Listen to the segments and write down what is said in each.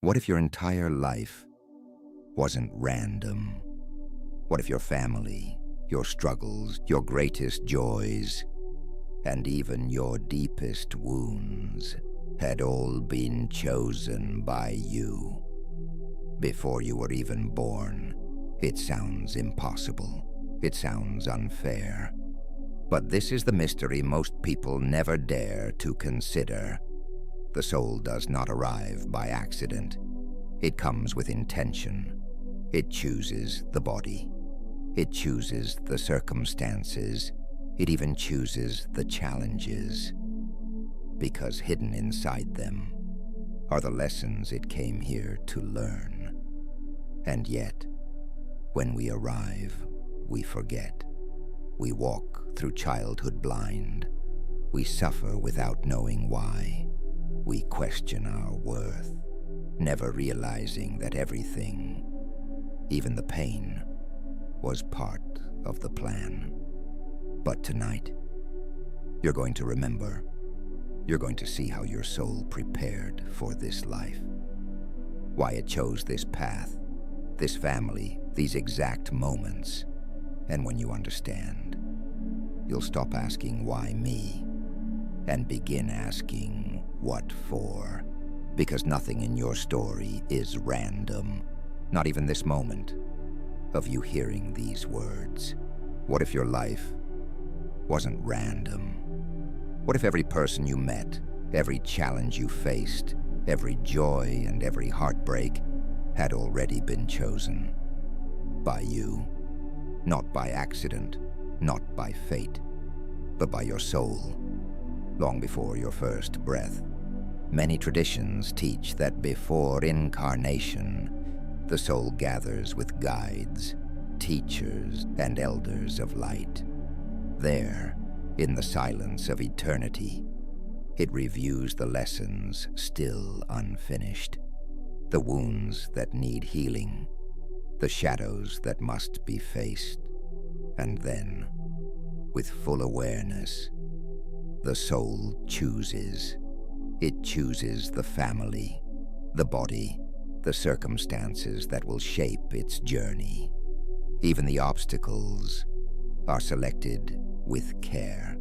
What if your entire life wasn't random? What if your family, your struggles, your greatest joys, and even your deepest wounds had all been chosen by you before you were even born? It sounds impossible. It sounds unfair. But this is the mystery most people never dare to consider. The soul does not arrive by accident. It comes with intention. It chooses the body. It chooses the circumstances. It even chooses the challenges. Because hidden inside them are the lessons it came here to learn. And yet, when we arrive, we forget. We walk through childhood blind. We suffer without knowing why. We question our worth, never realizing that everything, even the pain, was part of the plan. But tonight, you're going to remember. You're going to see how your soul prepared for this life, why it chose this path, this family, these exact moments. And when you understand, you'll stop asking why me and begin asking what for. Because nothing in your story is random, not even this moment of you hearing these words. What if your life wasn't random? What if every person you met, every challenge you faced, every joy and every heartbreak had already been chosen by you? Not by accident, not by fate, but by your soul, long before your first breath. Many traditions teach that before incarnation, the soul gathers with guides, teachers, and elders of light. There, in the silence of eternity, it reviews the lessons still unfinished, the wounds that need healing, the shadows that must be faced. And then, with full awareness, the soul chooses. It chooses the family, the body, the circumstances that will shape its journey. Even the obstacles are selected with care,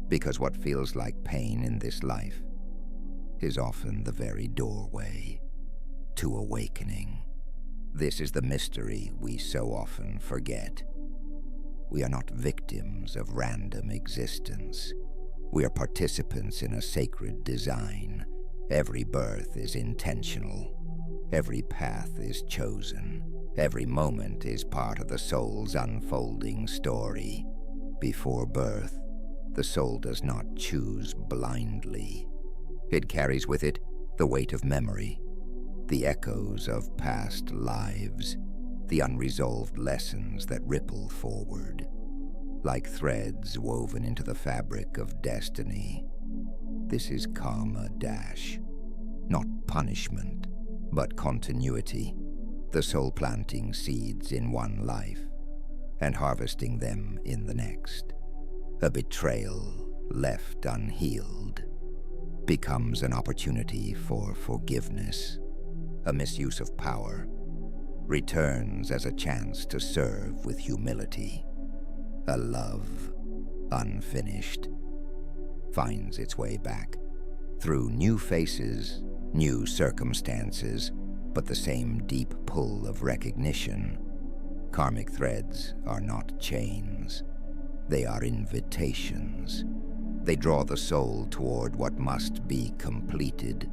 because what feels like pain in this life is often the very doorway to awakening. This is the mystery we so often forget. We are not victims of random existence. We are participants in a sacred design. Every birth is intentional. Every path is chosen. Every moment is part of the soul's unfolding story. Before birth, the soul does not choose blindly. It carries with it the weight of memory, the echoes of past lives, the unresolved lessons that ripple forward, like threads woven into the fabric of destiny. This is karma dash, not punishment, but continuity, the soul planting seeds in one life and harvesting them in the next. A betrayal left unhealed becomes an opportunity for forgiveness. A misuse of power returns as a chance to serve with humility. A love unfinished finds its way back through new faces, new circumstances, but the same deep pull of recognition. Karmic threads are not chains. They are invitations. They draw the soul toward what must be completed,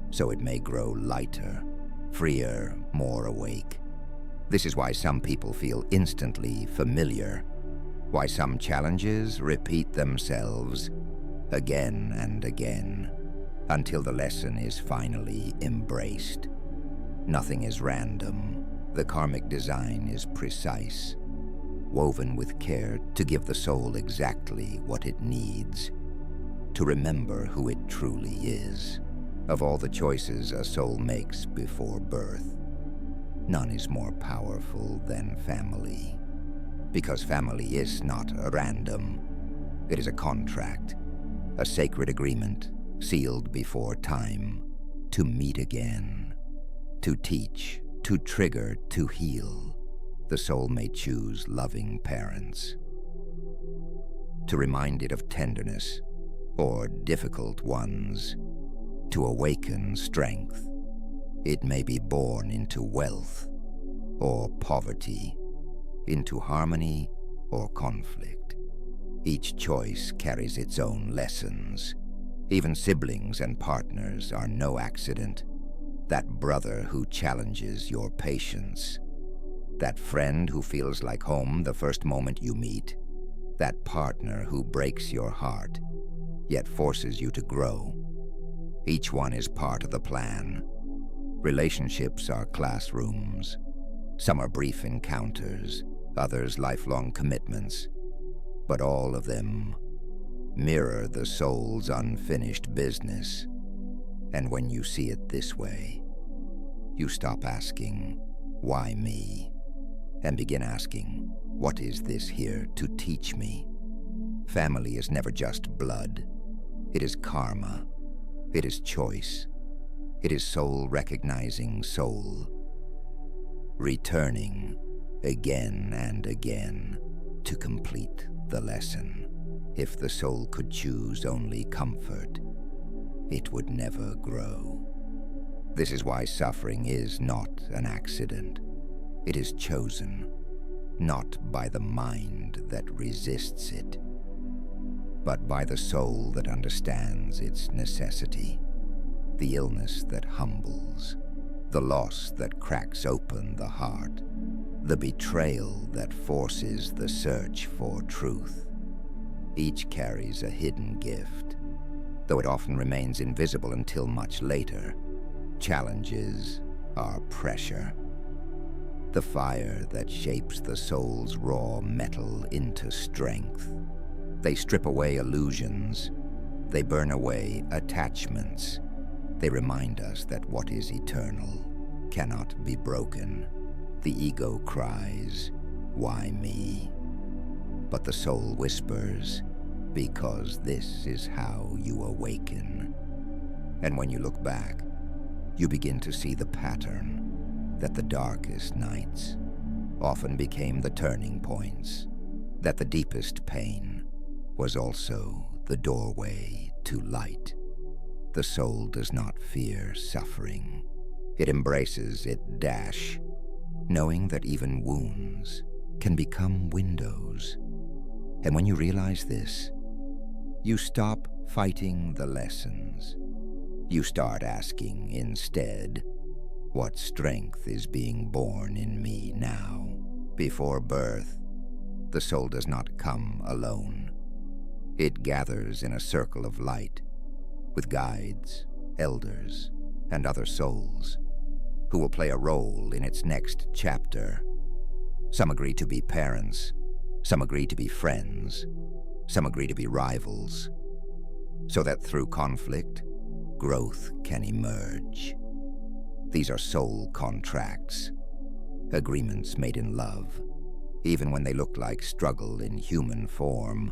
so it may grow lighter, freer, more awake. This is why some people feel instantly familiar, why some challenges repeat themselves again and again, until the lesson is finally embraced. Nothing is random. The karmic design is precise, woven with care to give the soul exactly what it needs, to remember who it truly is. Of all the choices a soul makes before birth, none is more powerful than family. Because family is not a random. It is a contract, a sacred agreement sealed before time to meet again. To teach, to trigger, to heal, the soul may choose loving parents. To remind it of tenderness, or difficult ones, to awaken strength, it may be born into wealth or poverty, into harmony or conflict. Each choice carries its own lessons. Even siblings and partners are no accident. That brother who challenges your patience, that friend who feels like home the first moment you meet, that partner who breaks your heart, yet forces you to grow. Each one is part of the plan. Relationships are classrooms. Some are brief encounters, others lifelong commitments, but all of them mirror the soul's unfinished business. And when you see it this way, you stop asking, "Why me?" and begin asking, "What is this here to teach me?" Family is never just blood. It is karma. It is choice. It is soul recognizing soul, returning again and again to complete the lesson. If the soul could choose only comfort, it would never grow. This is why suffering is not an accident. It is chosen, not by the mind that resists it, but by the soul that understands its necessity. The illness that humbles, the loss that cracks open the heart, the betrayal that forces the search for truth. Each carries a hidden gift, though it often remains invisible until much later. Challenges are pressure, the fire that shapes the soul's raw metal into strength. They strip away illusions. They burn away attachments. They remind us that what is eternal cannot be broken. The ego cries, "Why me?" But the soul whispers, "Because this is how you awaken." And when you look back, you begin to see the pattern, that the darkest nights often became the turning points, that the deepest pain was also the doorway to light. The soul does not fear suffering. It embraces it dash, knowing that even wounds can become windows. And when you realize this, you stop fighting the lessons. You start asking instead, what strength is being born in me now? Before birth, the soul does not come alone. It gathers in a circle of light, with guides, elders, and other souls, who will play a role in its next chapter. Some agree to be parents, some agree to be friends, some agree to be rivals, so that through conflict, growth can emerge. These are soul contracts, agreements made in love, even when they look like struggle in human form.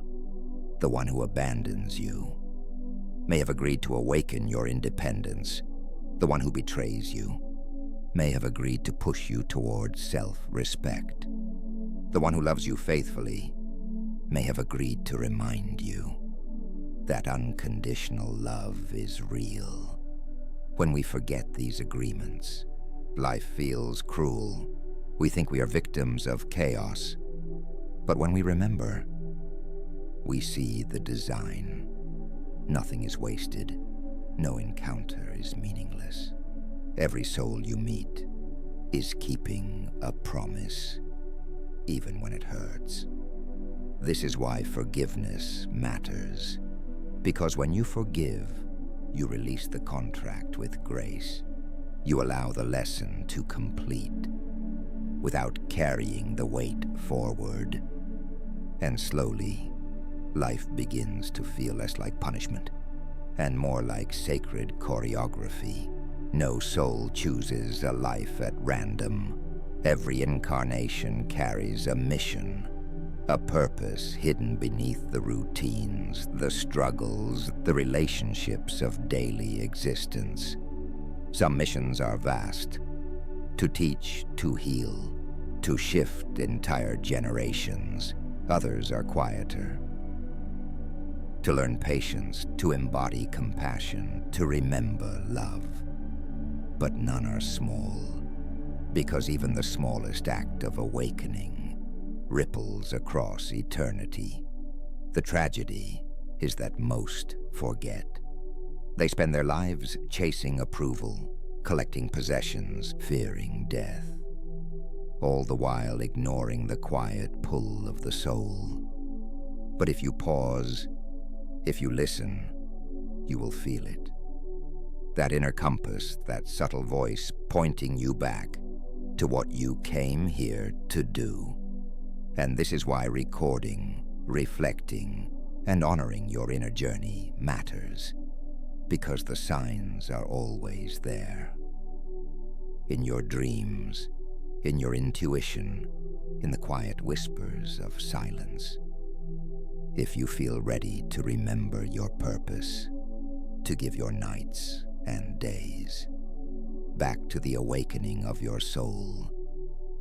The one who abandons you may have agreed to awaken your independence. The one who betrays you may have agreed to push you towards self-respect. The one who loves you faithfully may have agreed to remind you that unconditional love is real. When we forget these agreements, life feels cruel. We think we are victims of chaos. But when we remember, we see the design. Nothing is wasted. No encounter is meaningless. Every soul you meet is keeping a promise, even when it hurts. This is why forgiveness matters. Because when you forgive, you release the contract with grace. You allow the lesson to complete without carrying the weight forward. And slowly, life begins to feel less like punishment and more like sacred choreography. No soul chooses a life at random. Every incarnation carries a mission, a purpose hidden beneath the routines, the struggles, the relationships of daily existence. Some missions are vast, to teach, to heal, to shift entire generations. Others are quieter. To learn patience, to embody compassion, to remember love. But none are small, because even the smallest act of awakening ripples across eternity. The tragedy is that most forget. They spend their lives chasing approval, collecting possessions, fearing death, all the while ignoring the quiet pull of the soul. But if you pause, if you listen, you will feel it. That inner compass, that subtle voice pointing you back to what you came here to do. And this is why recording, reflecting, and honoring your inner journey matters. Because the signs are always there. In your dreams, in your intuition, in the quiet whispers of silence. If you feel ready to remember your purpose, to give your nights and days back to the awakening of your soul,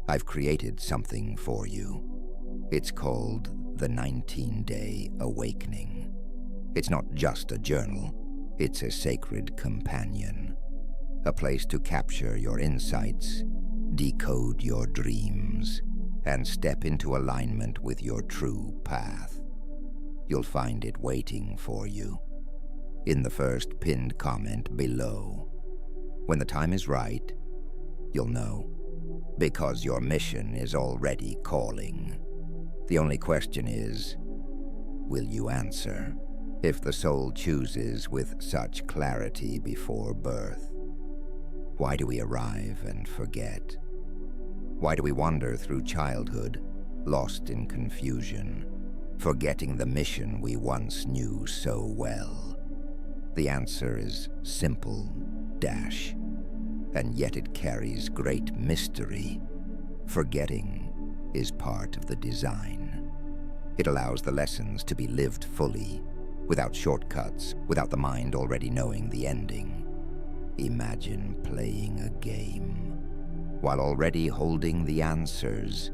I've created something for you. It's called the 19-Day Awakening. It's not just a journal. It's a sacred companion, a place to capture your insights, decode your dreams, and step into alignment with your true path. You'll find it waiting for you in the first pinned comment below. When the time is right, you'll know, because your mission is already calling. The only question is, will you answer? If the soul chooses with such clarity before birth, why do we arrive and forget? Why do we wander through childhood, lost in confusion, forgetting the mission we once knew so well? The answer is simple, and yet it carries great mystery. Forgetting is part of the design. It allows the lessons to be lived fully, without shortcuts, without the mind already knowing the ending. Imagine playing a game while already holding the answers.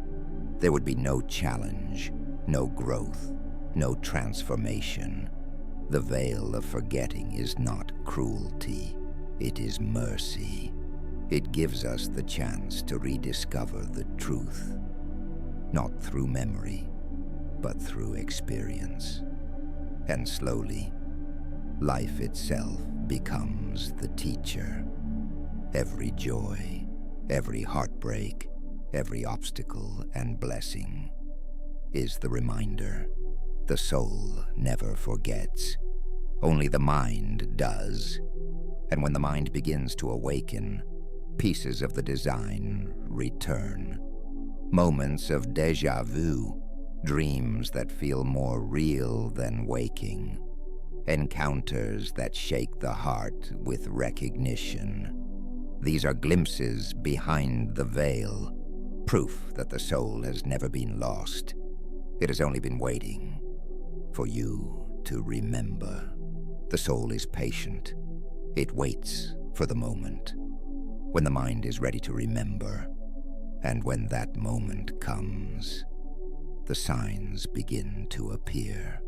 There would be no challenge, no growth, no transformation. The veil of forgetting is not cruelty, it is mercy. It gives us the chance to rediscover the truth, not through memory, but through experience. And slowly, life itself becomes the teacher. Every joy, every heartbreak, every obstacle and blessing is the reminder. The soul never forgets. Only the mind does. And when the mind begins to awaken, pieces of the design return. Moments of déjà vu, dreams that feel more real than waking, encounters that shake the heart with recognition. These are glimpses behind the veil, proof that the soul has never been lost. It has only been waiting for you to remember. The soul is patient. It waits for the moment when the mind is ready to remember. And when that moment comes, the signs begin to appear.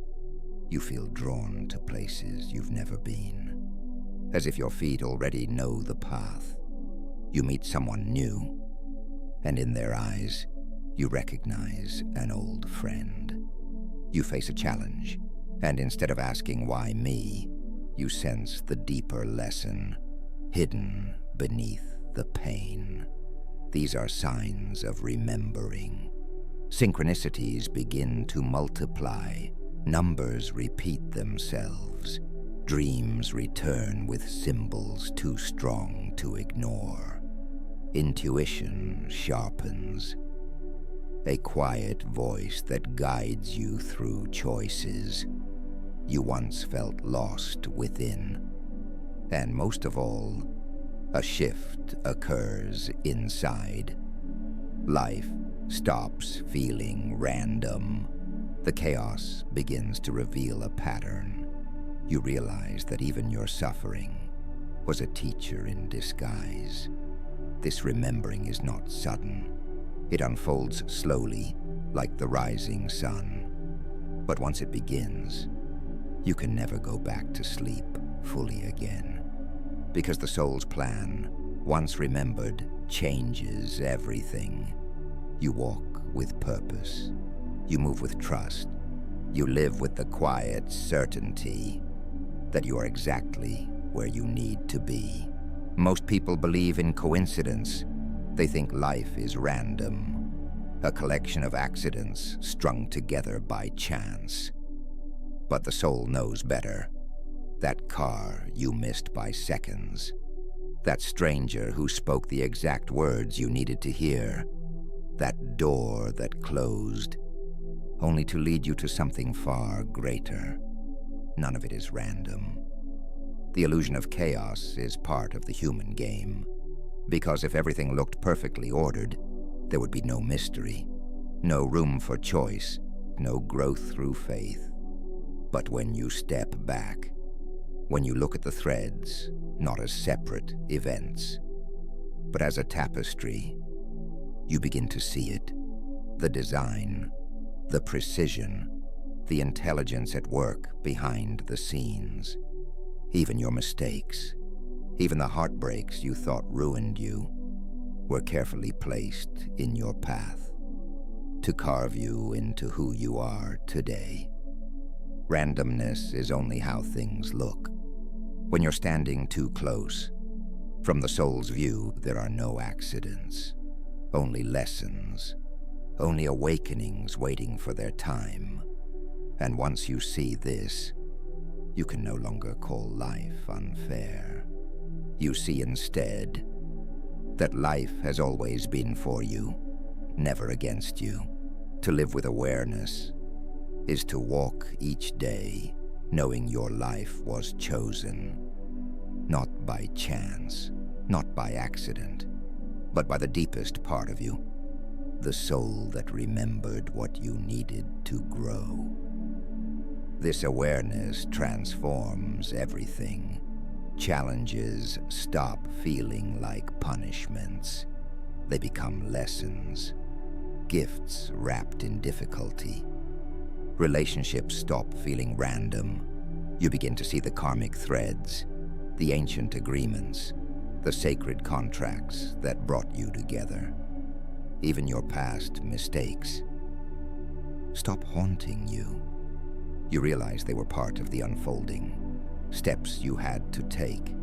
You feel drawn to places you've never been, as if your feet already know the path. You meet someone new, and in their eyes, you recognize an old friend. You face a challenge, and instead of asking why me, you sense the deeper lesson hidden beneath the pain. These are signs of remembering. Synchronicities begin to multiply. Numbers repeat themselves. Dreams return with symbols too strong to ignore. Intuition sharpens. A quiet voice that guides you through choices you once felt lost within. And most of all, a shift occurs inside. Life stops feeling random. The chaos begins to reveal a pattern. You realize that even your suffering was a teacher in disguise. this remembering is not sudden. It unfolds slowly, like the rising sun. But once it begins, you can never go back to sleep fully again. Because the soul's plan, once remembered, changes everything. You walk with purpose. You move with trust. You live with the quiet certainty that you are exactly where you need to be. Most people believe in coincidence. They think life is random, a collection of accidents strung together by chance. But the soul knows better. That car you missed by seconds, that stranger who spoke the exact words you needed to hear, that door that closed, only to lead you to something far greater. None of it is random. The illusion of chaos is part of the human game, because if everything looked perfectly ordered, there would be no mystery, no room for choice, no growth through faith. But when you step back, when you look at the threads, not as separate events, but as a tapestry, you begin to see it, the design, the precision, the intelligence at work behind the scenes. Even your mistakes, even the heartbreaks you thought ruined you, were carefully placed in your path to carve you into who you are today. Randomness is only how things look. When you're standing too close, from the soul's view, there are no accidents, only lessons, only awakenings waiting for their time. And once you see this, you can no longer call life unfair. You see instead that life has always been for you, never against you. To live with awareness is to walk each day knowing your life was chosen, not by chance, not by accident, but by the deepest part of you, the soul that remembered what you needed to grow. This awareness transforms everything. Challenges stop feeling like punishments. They become lessons, gifts wrapped in difficulty. Relationships stop feeling random. You begin to see the karmic threads, the ancient agreements, the sacred contracts that brought you together. Even your past mistakes stop haunting you. You realize they were part of the unfolding, steps you had to take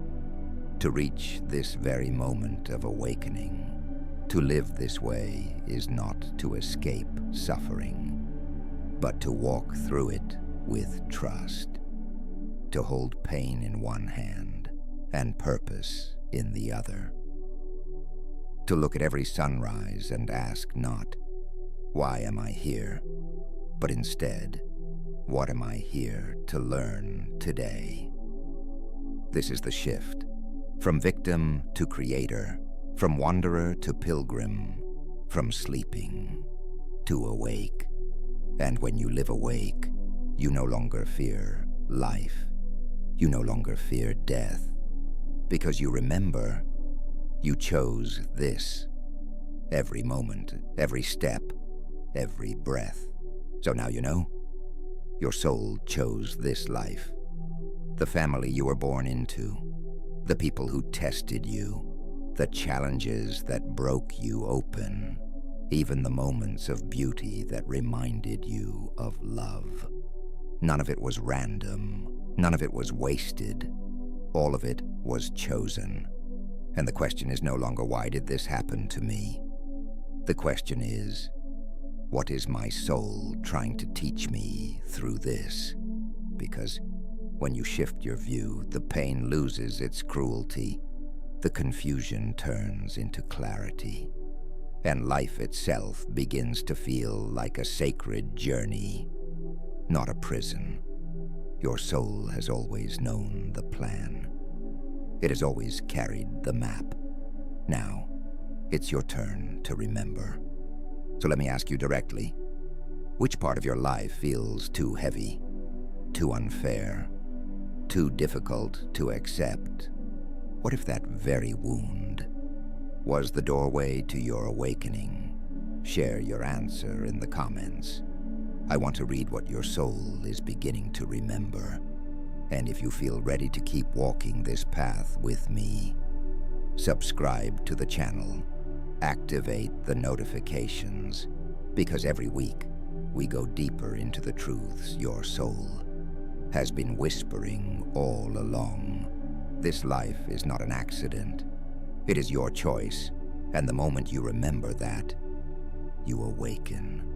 to reach this very moment of awakening. To live this way is not to escape suffering, but to walk through it with trust, to hold pain in one hand and purpose in the other. To look at every sunrise and ask not, "Why am I here?" but instead, "What am I here to learn today?" This is the shift, from victim to creator, from wanderer to pilgrim, from sleeping to awake. And when you live awake, you no longer fear life. You no longer fear death, because you remember you chose this. Every moment, every step, every breath. So now you know. Your soul chose this life. The family you were born into. The people who tested you. The challenges that broke you open. Even the moments of beauty that reminded you of love. None of it was random. None of it was wasted. All of it was chosen. And the question is no longer, why did this happen to me? The question is, what is my soul trying to teach me through this? Because when you shift your view, the pain loses its cruelty, the confusion turns into clarity, and life itself begins to feel like a sacred journey, not a prison. Your soul has always known the plan. It has always carried the map. Now, it's your turn to remember. So let me ask you directly, which part of your life feels too heavy, too unfair, too difficult to accept? What if that very wound was the doorway to your awakening? Share your answer in the comments. I want to read what your soul is beginning to remember. And if you feel ready to keep walking this path with me, subscribe to the channel, activate the notifications, because every week we go deeper into the truths your soul has been whispering all along. This life is not an accident. It is your choice, and the moment you remember that, you awaken.